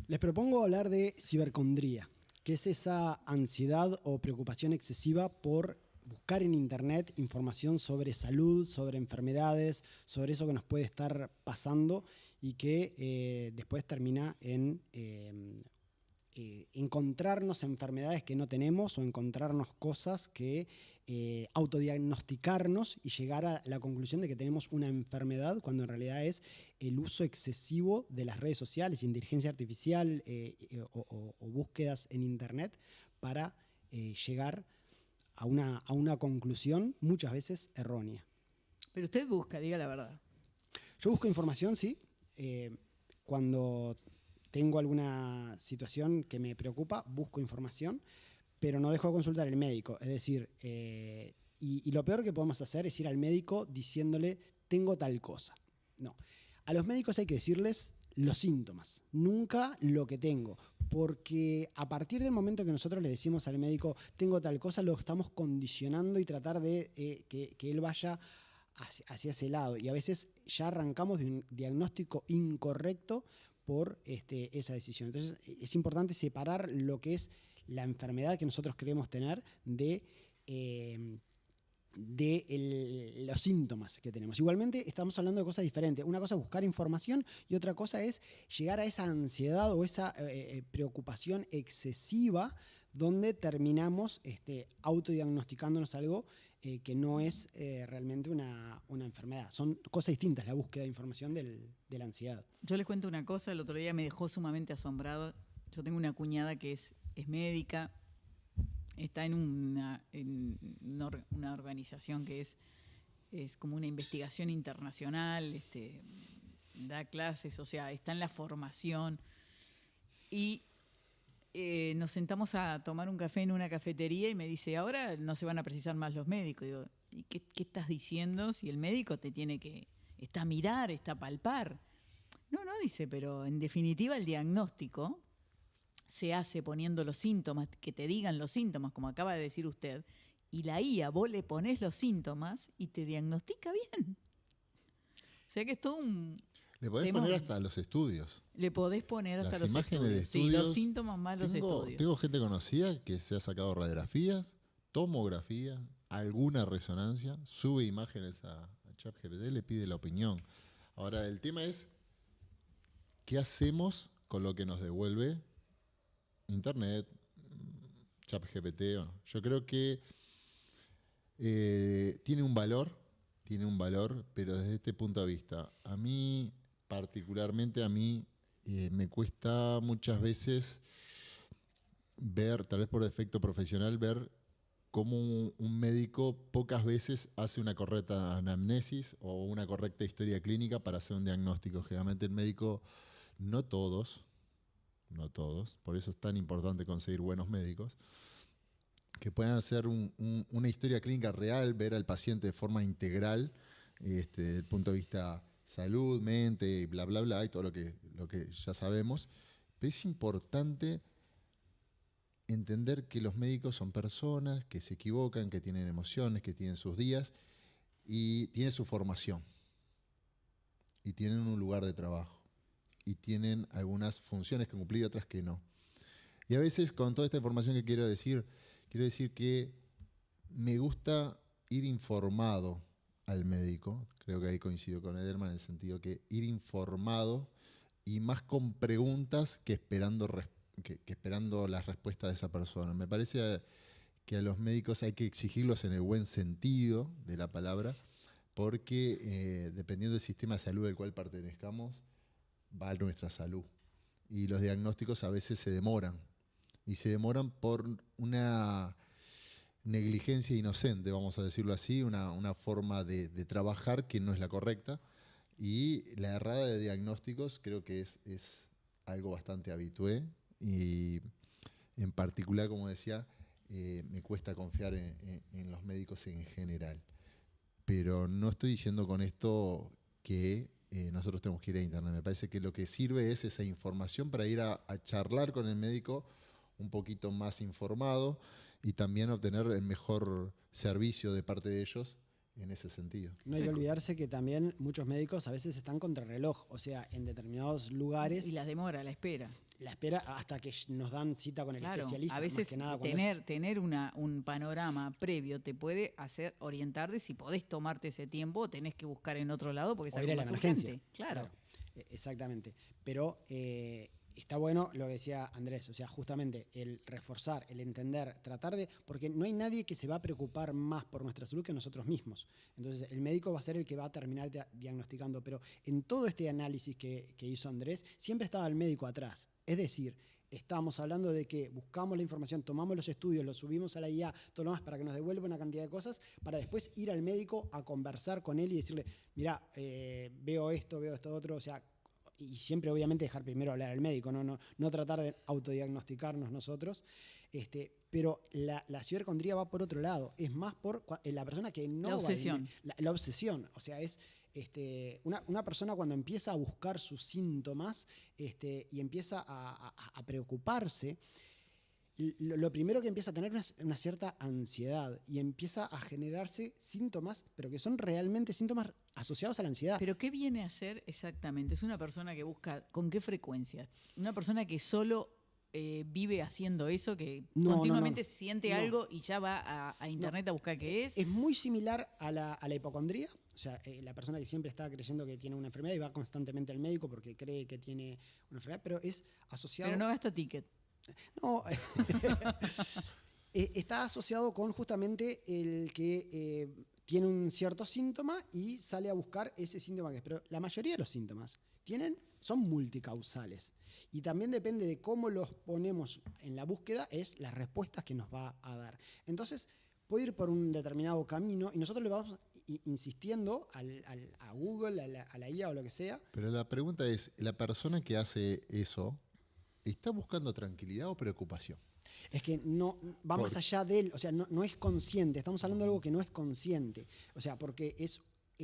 Les propongo hablar de cibercondría, que es esa ansiedad o preocupación excesiva por buscar en internet información sobre salud, sobre enfermedades, sobre eso que nos puede estar pasando y que después termina en encontrarnos enfermedades que no tenemos o encontrarnos cosas que autodiagnosticarnos y llegar a la conclusión de que tenemos una enfermedad cuando en realidad es el uso excesivo de las redes sociales, inteligencia artificial o búsquedas en internet para llegar a una conclusión muchas veces errónea. Pero usted busca, diga la verdad. Yo busco información, sí. Cuando tengo alguna situación que me preocupa, busco información, pero no dejo de consultar al médico. Es decir, y lo peor que podemos hacer es ir al médico diciéndole, tengo tal cosa. No. A los médicos hay que decirles los síntomas, nunca lo que tengo. Porque a partir del momento que nosotros le decimos al médico, tengo tal cosa, lo estamos condicionando y tratar de que él vaya hacia ese lado. Y a veces ya arrancamos de un diagnóstico incorrecto por esa decisión. Entonces es importante separar lo que es la enfermedad que nosotros creemos tener de los síntomas que tenemos. Igualmente estamos hablando de cosas diferentes. Una cosa es buscar información y otra cosa es llegar a esa ansiedad o esa preocupación excesiva donde terminamos autodiagnosticándonos algo que no es realmente una enfermedad. Son cosas distintas la búsqueda de información de la ansiedad. Yo les cuento una cosa, el otro día me dejó sumamente asombrado. Yo tengo una cuñada que es médica, está en una organización que es como una investigación internacional, da clases, o sea, está en la formación. Y nos sentamos a tomar un café en una cafetería y me dice, ahora no se van a precisar más los médicos. Digo, ¿y qué estás diciendo si el médico te tiene que, está a mirar, está a palpar? No, dice, pero en definitiva el diagnóstico se hace poniendo los síntomas, que te digan los síntomas, como acaba de decir usted, y la IA, vos le ponés los síntomas y te diagnostica bien. O sea que es todo un... Le podés poner hasta los estudios. Le podés poner hasta los imágenes estudios. de estudios. Sí, los síntomas más los estudios. Tengo gente conocida que se ha sacado radiografías, tomografías, alguna resonancia, sube imágenes a ChatGPT, le pide la opinión. Ahora, el tema es, ¿qué hacemos con lo que nos devuelve Internet, ChatGPT? Yo creo que tiene un valor, pero desde este punto de vista, particularmente a mí, me cuesta muchas veces ver, tal vez por defecto profesional, ver cómo un médico pocas veces hace una correcta anamnesis o una correcta historia clínica para hacer un diagnóstico. Generalmente el médico, no todos, por eso es tan importante conseguir buenos médicos, que puedan hacer una historia clínica real, ver al paciente de forma integral, desde el punto de vista salud, mente, bla, bla, bla, y todo lo que ya sabemos. Pero es importante entender que los médicos son personas, que se equivocan, que tienen emociones, que tienen sus días y tienen su formación. Y tienen un lugar de trabajo. Y tienen algunas funciones que cumplir y otras que no. Y a veces con toda esta información que quiero decir que me gusta ir informado al médico. Creo que ahí coincido con Edelman en el sentido que ir informado y más con preguntas que esperando las respuestas de esa persona. Me parece que a los médicos hay que exigirlos en el buen sentido de la palabra, porque dependiendo del sistema de salud del cual pertenezcamos, va nuestra salud. Y los diagnósticos a veces se demoran. Y se demoran por una negligencia inocente, vamos a decirlo así, una forma de trabajar que no es la correcta. Y la errada de diagnósticos creo que es algo bastante habitué. Y en particular, como decía, me cuesta confiar en los médicos en general. Pero no estoy diciendo con esto que nosotros tenemos que ir a internet. Me parece que lo que sirve es esa información para ir a charlar con el médico un poquito más informado y también obtener el mejor servicio de parte de ellos en ese sentido. No hay que olvidarse que también muchos médicos a veces están contra el reloj, o sea, en determinados lugares. Y la demora, la espera. La espera hasta que nos dan cita con el Claro, especialista. a veces más que nada tener un panorama previo te puede hacer orientar de si podés tomarte ese tiempo o tenés que buscar en otro lado porque es o ir algo a la más emergencia. urgente. Claro. Exactamente. Pero está bueno lo que decía Andrés, o sea, justamente el reforzar, el entender, tratar de... Porque no hay nadie que se va a preocupar más por nuestra salud que nosotros mismos. Entonces, el médico va a ser el que va a terminar diagnosticando. Pero en todo este análisis que hizo Andrés, siempre estaba el médico atrás. Es decir, estamos hablando de que buscamos la información, tomamos los estudios, los subimos a la IA, todo lo más para que nos devuelva una cantidad de cosas, para después ir al médico a conversar con él y decirle, mira, veo esto otro, o sea, y siempre obviamente dejar primero hablar al médico, no tratar de autodiagnosticarnos nosotros, pero la cibercondría va por otro lado, es más por la persona que no... La obsesión. La obsesión, o sea, es... una persona cuando empieza a buscar sus síntomas y empieza a preocuparse, lo primero que empieza a tener es una cierta ansiedad y empieza a generarse síntomas, pero que son realmente síntomas asociados a la ansiedad. ¿Pero qué viene a ser exactamente? Es una persona que busca, ¿con qué frecuencia? Una persona que solo vive haciendo eso, que continuamente siente algo y ya va a internet a buscar qué es. Es muy similar a la hipocondría. O sea, la persona que siempre está creyendo que tiene una enfermedad y va constantemente al médico porque cree que tiene una enfermedad, pero es asociado... Pero no gasta ticket. No, está asociado con justamente el que tiene un cierto síntoma y sale a buscar ese síntoma que es. Pero la mayoría de los síntomas son multicausales. Y también depende de cómo los ponemos en la búsqueda, es las respuestas que nos va a dar. Entonces, puede ir por un determinado camino y nosotros le vamos insistiendo a Google, a la IA o lo que sea. Pero la pregunta es, ¿la persona que hace eso está buscando tranquilidad o preocupación? Es que no va más allá de él, o sea, no es consciente. Estamos hablando de algo que no es consciente. O sea, porque es...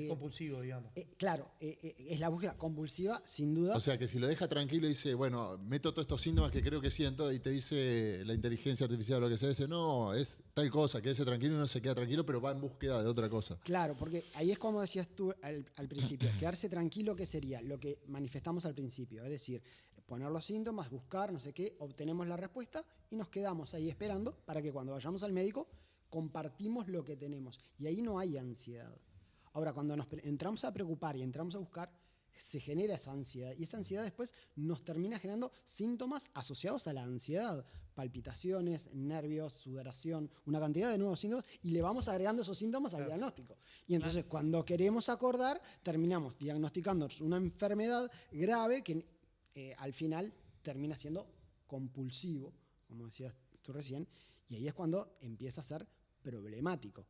compulsivo, digamos. Claro, es la búsqueda compulsiva, sin duda. O sea, que si lo deja tranquilo y dice, bueno, meto todos estos síntomas que creo que siento y te dice la inteligencia artificial o lo que sea, dice, no, es tal cosa, quédese tranquilo y no se queda tranquilo, pero va en búsqueda de otra cosa. Claro, porque ahí es como decías tú al principio, quedarse tranquilo, ¿qué sería? Lo que manifestamos al principio, es decir, poner los síntomas, buscar, no sé qué, obtenemos la respuesta y nos quedamos ahí esperando para que cuando vayamos al médico compartimos lo que tenemos. Y ahí no hay ansiedad. Ahora, cuando nos entramos a preocupar y entramos a buscar, se genera esa ansiedad. Y esa ansiedad después nos termina generando síntomas asociados a la ansiedad. Palpitaciones, nervios, sudoración, una cantidad de nuevos síntomas. Y le vamos agregando esos síntomas al diagnóstico. Y entonces, cuando queremos acordar, terminamos diagnosticándonos una enfermedad grave que al final termina siendo compulsivo, como decías tú recién. Y ahí es cuando empieza a ser problemático.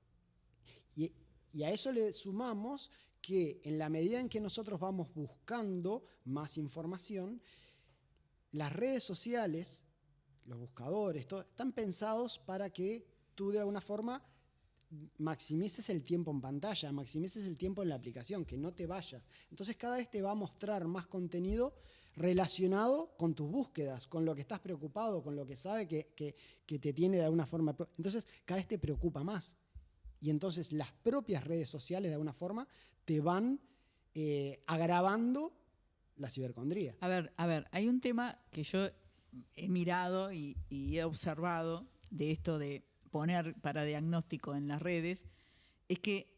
Y a eso le sumamos que en la medida en que nosotros vamos buscando más información, las redes sociales, los buscadores, todo, están pensados para que tú de alguna forma maximices el tiempo en pantalla, maximices el tiempo en la aplicación, que no te vayas. Entonces cada vez te va a mostrar más contenido relacionado con tus búsquedas, con lo que estás preocupado, con lo que sabe que te tiene de alguna forma. Entonces cada vez te preocupa más. Y entonces las propias redes sociales, de alguna forma, te van agravando la cibercondría. A ver, hay un tema que yo he mirado y he observado de esto de poner para diagnóstico en las redes, es que,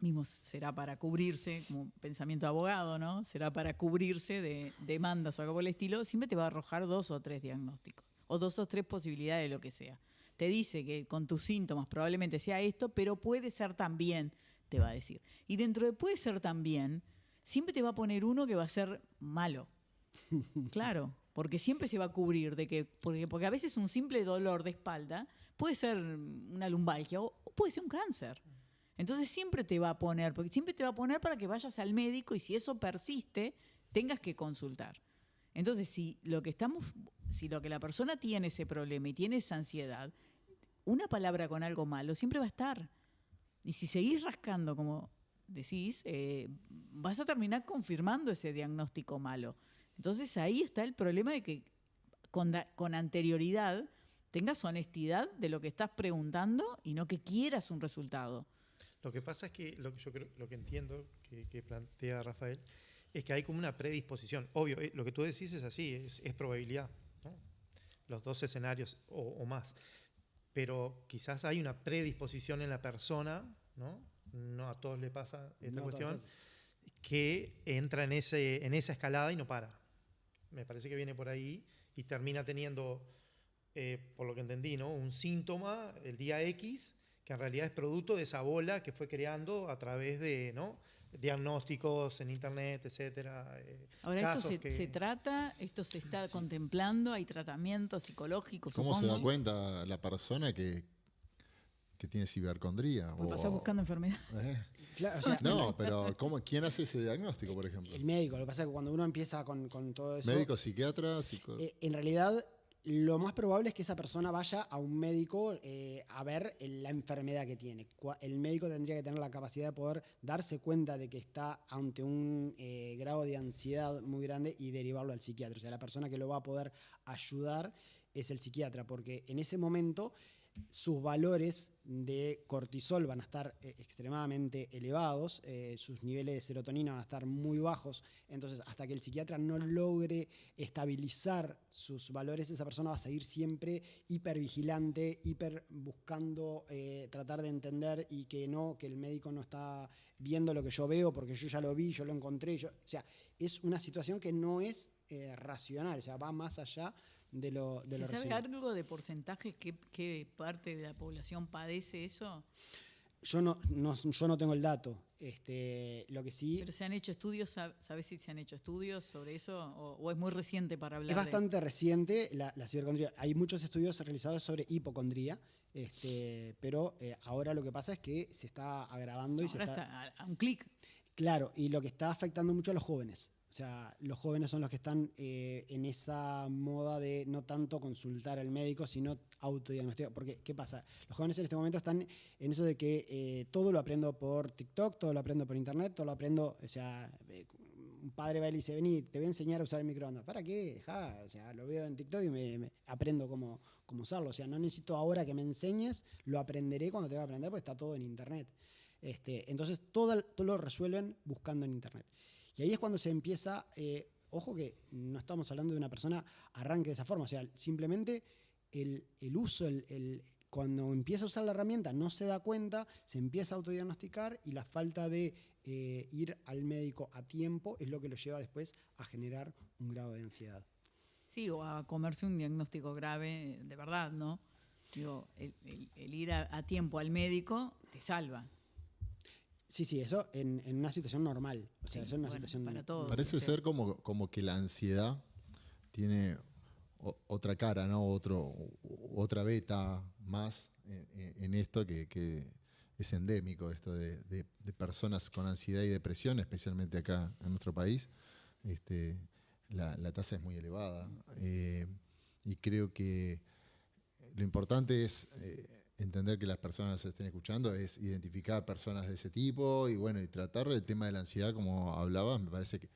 mismo será para cubrirse, como pensamiento de abogado, ¿no? Será para cubrirse de demandas o algo por el estilo, siempre te va a arrojar 2 o 3 diagnósticos, o 2 o 3 posibilidades de lo que sea. Te dice que con tus síntomas probablemente sea esto, pero puede ser también, te va a decir. Y dentro de puede ser también, siempre te va a poner uno que va a ser malo. Claro, porque siempre se va a cubrir de que, porque a veces un simple dolor de espalda puede ser una lumbalgia o puede ser un cáncer. Entonces siempre te va a poner, porque siempre te va a poner para que vayas al médico y si eso persiste, tengas que consultar. Entonces, si lo que la persona tiene ese problema y tiene esa ansiedad, una palabra con algo malo siempre va a estar. Y si seguís rascando, como decís, vas a terminar confirmando ese diagnóstico malo. Entonces ahí está el problema de que con anterioridad tengas honestidad de lo que estás preguntando y no que quieras un resultado. Lo que pasa es que lo que entiendo que plantea Rafael es que hay como una predisposición. Obvio, lo que tú decís es así, es probabilidad, ¿no? Los dos escenarios o más. Pero quizás hay una predisposición en la persona, ¿no? No a todos le pasa esta cuestión, que entra en esa escalada y no para. Me parece que viene por ahí y termina teniendo, por lo que entendí, ¿no? Un síntoma el día X, que en realidad es producto de esa bola que fue creando a través de, ¿no?, diagnósticos en internet, etcétera. Ahora, ¿esto se trata? ¿Esto se está contemplando? ¿Hay tratamientos psicológicos? ¿Cómo supongo? se da cuenta la persona que tiene cibercondría? Pues pasás buscando enfermedad. Claro, o sea, No, pero ¿quién hace ese diagnóstico, por ejemplo? el médico. Lo que pasa es que cuando uno empieza con todo eso... ¿Médico, psiquiatra? En realidad, lo más probable es que esa persona vaya a un médico a ver la enfermedad que tiene. El médico tendría que tener la capacidad de poder darse cuenta de que está ante un grado de ansiedad muy grande y derivarlo al psiquiatra. O sea, la persona que lo va a poder ayudar es el psiquiatra, porque en ese momento sus valores de cortisol van a estar extremadamente elevados, sus niveles de serotonina van a estar muy bajos, entonces hasta que el psiquiatra no logre estabilizar sus valores, esa persona va a seguir siempre hipervigilante, hiper buscando tratar de entender y que el médico no está viendo lo que yo veo porque yo ya lo vi, yo lo encontré, o sea, es una situación que no es racional, o sea, va más allá de lo ¿Se sabe racional. algo de porcentaje? ¿Qué parte de la población padece eso? Yo no tengo el dato. Lo que sí... ¿Pero se han hecho estudios? ¿Sabes si se han hecho estudios sobre eso? ¿O es muy reciente para hablar? Es bastante reciente la cibercondría. Hay muchos estudios realizados sobre hipocondría, pero ahora lo que pasa es que se está agravando. Ahora está a un clic. Claro, y lo que está afectando mucho a los jóvenes. O sea, los jóvenes son los que están en esa moda de no tanto consultar al médico, sino autodiagnosticar. Porque, ¿qué pasa? Los jóvenes en este momento están en eso de que todo lo aprendo por TikTok, todo lo aprendo por internet, todo lo aprendo, o sea, un padre va y le dice, vení, te voy a enseñar a usar el microondas. ¿Para qué? Dejá, o sea, lo veo en TikTok y me aprendo cómo usarlo. O sea, no necesito ahora que me enseñes, lo aprenderé cuando tenga que aprender porque está todo en internet. Entonces, todo lo resuelven buscando en internet. Y ahí es cuando se empieza, ojo que no estamos hablando de una persona arranque de esa forma, o sea, simplemente el uso, cuando empieza a usar la herramienta no se da cuenta, se empieza a autodiagnosticar y la falta de ir al médico a tiempo es lo que lo lleva después a generar un grado de ansiedad. Sí, o a comerse un diagnóstico grave, de verdad, ¿no? Digo, el ir a tiempo al médico te salva. Sí, eso en una situación normal. O sea, Sí, eso es una bueno, situación para todos. Parece ser como que la ansiedad tiene otra cara, ¿no? Otra beta más en esto que es endémico, esto de personas con ansiedad y depresión, especialmente acá en nuestro país. La tasa es muy elevada. Y creo que lo importante es entender que las personas se estén escuchando, es identificar personas de ese tipo y bueno, y tratar el tema de la ansiedad, como hablabas, me parece que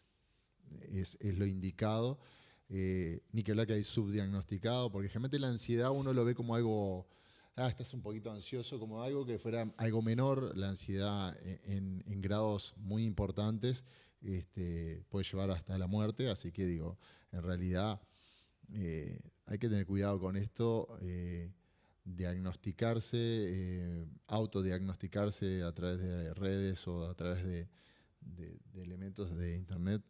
es lo indicado. Ni que hablar que hay subdiagnosticado, porque generalmente la ansiedad uno lo ve como algo, estás un poquito ansioso, como algo que fuera algo menor. La ansiedad en grados muy importantes puede llevar hasta la muerte, así que digo, en realidad hay que tener cuidado con esto. Diagnosticarse, autodiagnosticarse a través de redes o a través de elementos de internet,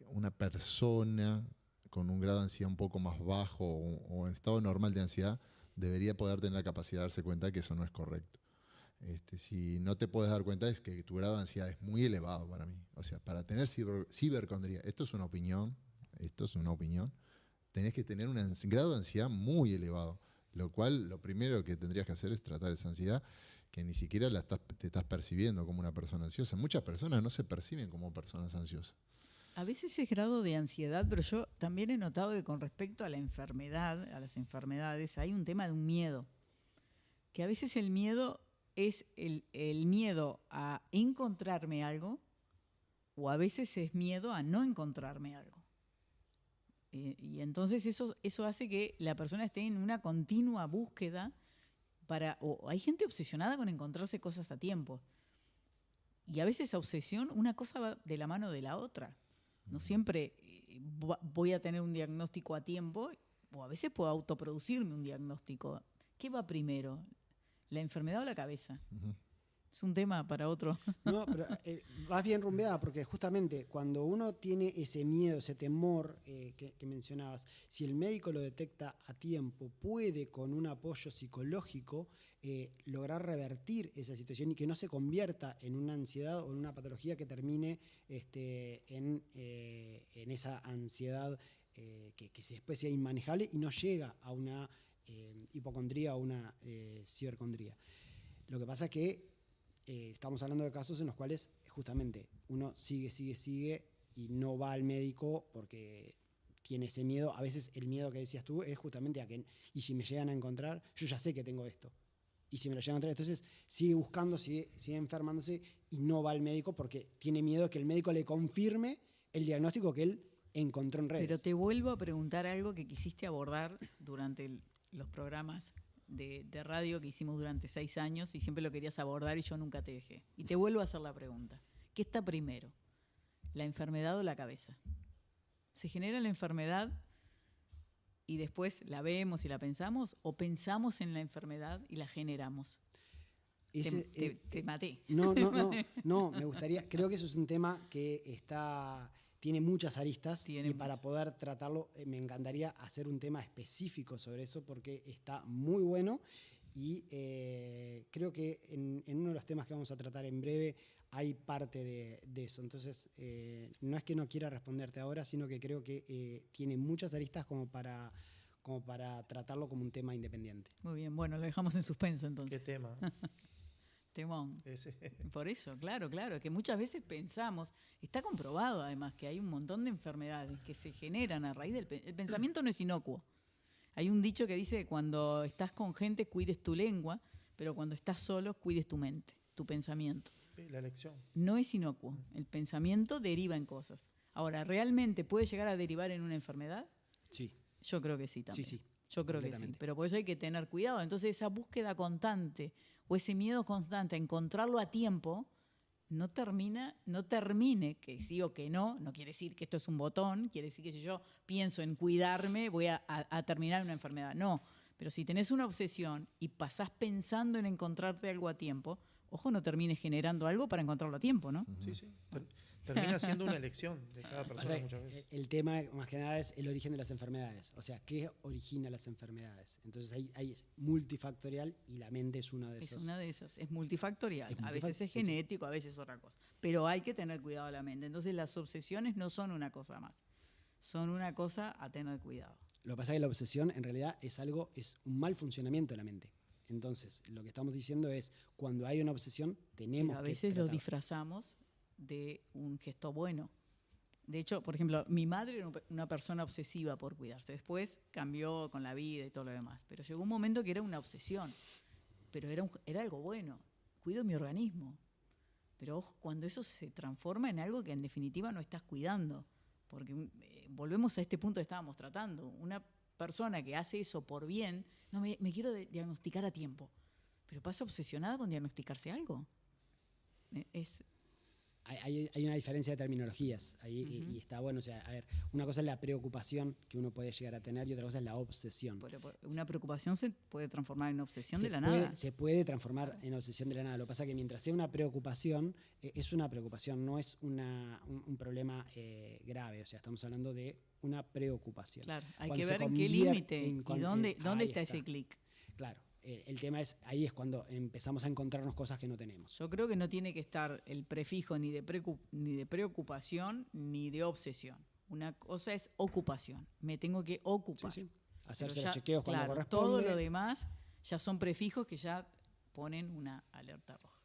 una persona con un grado de ansiedad un poco más bajo o en estado normal de ansiedad debería poder tener la capacidad de darse cuenta que eso no es correcto. Si no te puedes dar cuenta es que tu grado de ansiedad es muy elevado para mí. O sea, para tener cibercondría, esto es una opinión, tenés que tener un grado de ansiedad muy elevado. Lo cual, lo primero que tendrías que hacer es tratar esa ansiedad que ni siquiera te estás percibiendo como una persona ansiosa. Muchas personas no se perciben como personas ansiosas. A veces es grado de ansiedad, pero yo también he notado que con respecto a la enfermedad, a las enfermedades, hay un tema de un miedo. Que a veces el miedo es el miedo a encontrarme algo, o a veces es miedo a no encontrarme algo. Y entonces eso hace que la persona esté en una continua búsqueda o hay gente obsesionada con encontrarse cosas a tiempo. Y a veces esa obsesión, una cosa va de la mano de la otra. No siempre voy a tener un diagnóstico a tiempo, o a veces puedo autoproducirme un diagnóstico. ¿Qué va primero? ¿La enfermedad o la cabeza? Ujú. Es un tema para otro. No, pero vas bien rumbeada, porque justamente cuando uno tiene ese miedo, ese temor que mencionabas, si el médico lo detecta a tiempo, puede con un apoyo psicológico lograr revertir esa situación y que no se convierta en una ansiedad o en una patología que termine en esa ansiedad que después sea inmanejable y no llega a una hipocondría o una cibercondría. Lo que pasa es que estamos hablando de casos en los cuales justamente uno sigue y no va al médico porque tiene ese miedo. A veces el miedo que decías tú es justamente a que, y si me llegan a encontrar, yo ya sé que tengo esto. Y si me lo llegan a encontrar, entonces sigue buscando, sigue enfermándose y no va al médico porque tiene miedo de que el médico le confirme el diagnóstico que él encontró en redes. Pero te vuelvo a preguntar algo que quisiste abordar durante los programas de radio que hicimos durante 6 años y siempre lo querías abordar y yo nunca te dejé. Y te vuelvo a hacer la pregunta. ¿Qué está primero? ¿La enfermedad o la cabeza? ¿Se genera la enfermedad y después la vemos y la pensamos? ¿O pensamos en la enfermedad y la generamos? Te maté. No, me gustaría, creo que eso es un tema que tiene muchas aristas para poder tratarlo me encantaría hacer un tema específico sobre eso porque está muy bueno y creo que en uno de los temas que vamos a tratar en breve hay parte de eso. Entonces, no es que no quiera responderte ahora, sino que creo que tiene muchas aristas como para tratarlo como un tema independiente. Muy bien, bueno, lo dejamos en suspenso entonces. ¿Qué tema? Temón. Por eso, claro, que muchas veces pensamos, está comprobado además que hay un montón de enfermedades que se generan a raíz el pensamiento no es inocuo. Hay un dicho que dice que cuando estás con gente cuides tu lengua, pero cuando estás solo cuides tu mente, tu pensamiento. La elección. No es inocuo, el pensamiento deriva en cosas. Ahora, ¿realmente puede llegar a derivar en una enfermedad? Sí. Yo creo que sí también. Sí. Yo creo que sí, pero por eso hay que tener cuidado. Entonces esa búsqueda constante o ese miedo constante a encontrarlo a tiempo no termine que sí o que no quiere decir que esto es un botón, quiere decir que si yo pienso en cuidarme voy a terminar una enfermedad. No, pero si tenés una obsesión y pasás pensando en encontrarte algo a tiempo, ojo, no termines generando algo para encontrarlo a tiempo, ¿no? Sí. Termina siendo una elección de cada persona muchas veces. El tema más que nada es el origen de las enfermedades. O sea, ¿qué origina las enfermedades? Entonces ahí es multifactorial y la mente es una de esas. Es una de esas, es multifactorial. A veces es genético, a veces es otra cosa. Pero hay que tener cuidado de la mente. Entonces las obsesiones no son una cosa más. Son una cosa a tener cuidado. Lo que pasa es que la obsesión en realidad es un mal funcionamiento de la mente. Entonces, lo que estamos diciendo es, cuando hay una obsesión, tenemos que a veces tratar. Lo disfrazamos de un gesto bueno. De hecho, por ejemplo, mi madre era una persona obsesiva por cuidarse. Después cambió con la vida y todo lo demás. Pero llegó un momento que era una obsesión. Pero era algo bueno. Cuido mi organismo. Pero ojo, cuando eso se transforma en algo que en definitiva no estás cuidando. Porque volvemos a este punto que estábamos tratando. Una persona que hace eso por bien, no me quiero diagnosticar a tiempo. Pero pasa obsesionada con diagnosticarse algo. Hay una diferencia de terminologías ahí y está bueno. O sea, a ver, una cosa es la preocupación que uno puede llegar a tener y otra cosa es la obsesión. Una preocupación se puede transformar en obsesión de la nada. Se puede transformar en obsesión de la nada. Lo que pasa es que mientras sea una preocupación, es una preocupación, no es un problema grave. O sea, estamos hablando de una preocupación. Claro, hay que ver en qué límite y dónde está ese clic. Claro. El tema es, ahí es cuando empezamos a encontrarnos cosas que no tenemos. Yo creo que no tiene que estar el prefijo ni de preocupación ni de obsesión. Una cosa es ocupación. Me tengo que ocupar. Sí. Hacerse los chequeos cuando corresponde. Todo lo demás ya son prefijos que ya ponen una alerta roja.